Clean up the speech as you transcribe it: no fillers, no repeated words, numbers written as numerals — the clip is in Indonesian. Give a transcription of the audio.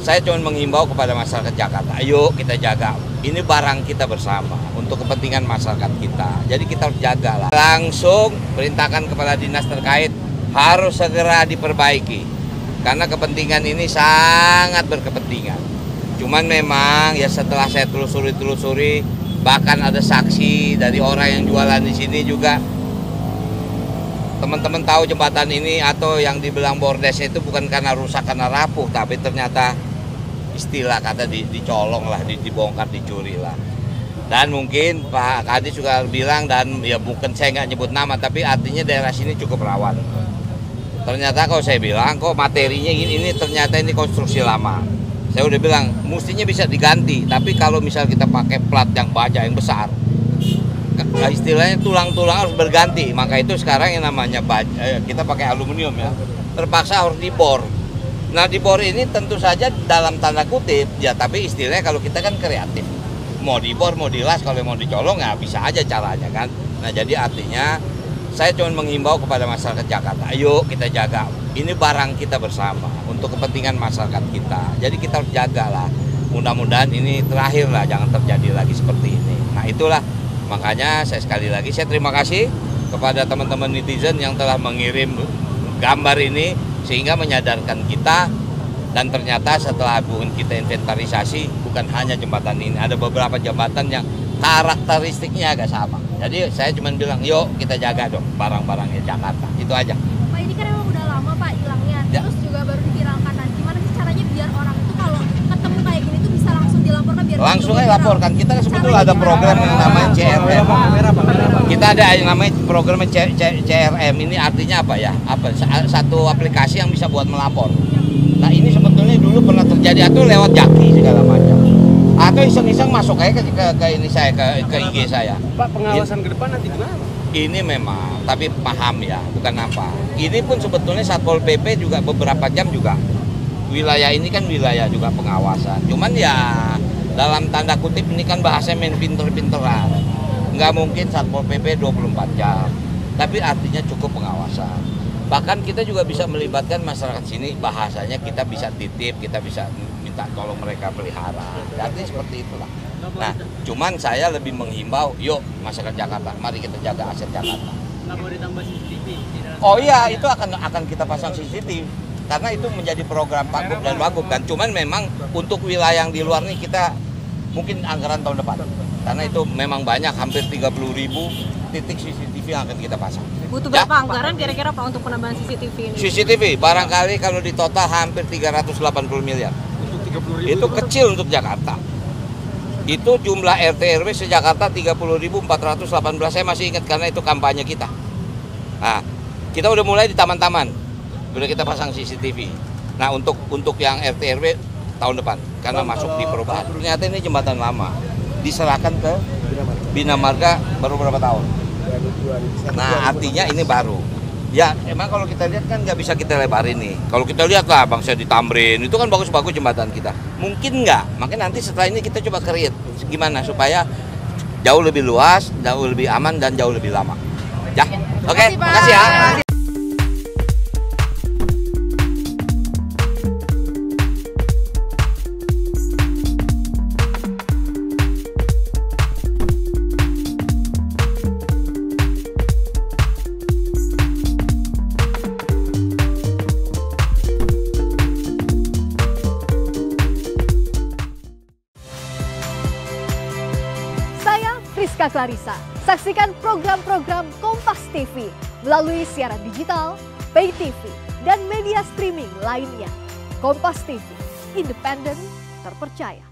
Saya cuma menghimbau kepada masyarakat Jakarta, ayo kita jaga. Ini barang kita bersama untuk kepentingan masyarakat kita. Jadi kita harus jagalah. Langsung perintahkan kepada dinas terkait harus segera diperbaiki. Karena kepentingan ini sangat berkepentingan. Cuman memang ya setelah saya telusuri, bahkan ada saksi dari orang yang jualan di sini juga. Teman-teman tahu jembatan ini atau yang dibilang bordesnya itu bukan karena rusak, karena rapuh, tapi ternyata istilah kata dicolong lah, dibongkar, dicuri lah. Dan mungkin Pak Kadis juga bilang, dan ya bukan saya nggak nyebut nama, tapi artinya daerah sini cukup rawan. Ternyata kalau saya bilang kok materinya ini ternyata ini konstruksi lama. Saya udah bilang mestinya bisa diganti, tapi kalau misal kita pakai plat yang baja yang besar, istilahnya tulang-tulang harus berganti. Maka itu sekarang yang namanya kita pakai aluminium ya, terpaksa harus dibor. Nah dibor ini tentu saja dalam tanda kutip ya, tapi istilahnya kalau kita kan kreatif, mau dibor mau dilas, kalau mau dicolong ya bisa aja caranya kan. Nah jadi artinya saya cuma menghimbau kepada masyarakat Jakarta, ayo kita jaga. Ini barang kita bersama untuk kepentingan masyarakat kita. Jadi kita harus jagalah. Mudah-mudahan ini terakhir lah, jangan terjadi lagi seperti ini. Nah itulah makanya saya sekali lagi saya terima kasih kepada teman-teman netizen yang telah mengirim gambar ini sehingga menyadarkan kita. Dan ternyata setelah kita inventarisasi bukan hanya jembatan ini, ada beberapa jembatan yang karakteristiknya agak sama. Jadi saya cuma bilang yuk kita jaga dong barang-barangnya Jakarta, itu aja. Pak ini kan emang udah lama Pak hilangnya, ya. Terus juga baru diviralkan. Nah, gimana sih caranya biar orang itu kalau ketemu kayak gini tuh bisa langsung dilaporkan biar langsung aja laporkan. Kita sebetulnya ada program yang namanya CRM. Kita ada yang namanya program CRM. Ini artinya apa ya? Satu aplikasi yang bisa buat melapor. Nah ini sebetulnya dulu pernah terjadi atau lewat Jaki segala macam. Atau iseng-iseng masuk aja ke ini saya ke IG saya. Pak pengawasan ke depan nanti gimana? Ini memang, tapi paham ya, bukan apa. Ini pun sebetulnya Satpol PP juga beberapa jam juga. Wilayah ini kan wilayah juga pengawasan. Cuman ya dalam tanda kutip ini kan bahasa main pinter-pinteran. Nggak mungkin Satpol PP 24 jam. Tapi artinya cukup pengawasan. Bahkan kita juga bisa melibatkan masyarakat sini, bahasanya kita bisa titip, kita bisa minta tolong mereka pelihara. Jadi seperti itulah. Nah, cuman saya lebih menghimbau, yuk masyarakat Jakarta, mari kita jaga aset Jakarta. Nggak mau ditambah CCTV? Oh iya, itu akan kita pasang CCTV. Karena itu menjadi program Pak Gub dan Wagub kan. Cuman memang untuk wilayah yang di luar nih kita mungkin anggaran tahun depan. Karena itu memang banyak, hampir 30.000 titik CCTV yang akan kita pasang. Butuh berapa anggaran kira-kira Pak untuk penambahan CCTV ini? CCTV barangkali kalau di total hampir 380 miliar. Untuk 30.000 itu kecil untuk Jakarta. Itu jumlah RT RW se-Jakarta 30.418. Saya masih ingat karena itu kampanye kita. Nah, kita udah mulai di taman-taman. Udah kita pasang CCTV. Nah, untuk yang RT RW tahun depan karena masuk di perubahan. Ternyata ini jembatan lama. Diserahkan ke Bina Marga baru berapa tahun. Nah, artinya ini baru. Ya, emang kalau kita lihat kan nggak bisa kita lebarin nih. Kalau kita lihat lah bangsa di Tamrin, itu kan bagus-bagus jembatan kita. Mungkin nggak, makanya nanti setelah ini kita coba create gimana supaya jauh lebih luas, jauh lebih aman, dan jauh lebih lama. Ya, oke, makasih ya. Rizka Clarissa. Saksikan program-program Kompas TV melalui siaran digital, pay TV, dan media streaming lainnya. Kompas TV, independen, terpercaya.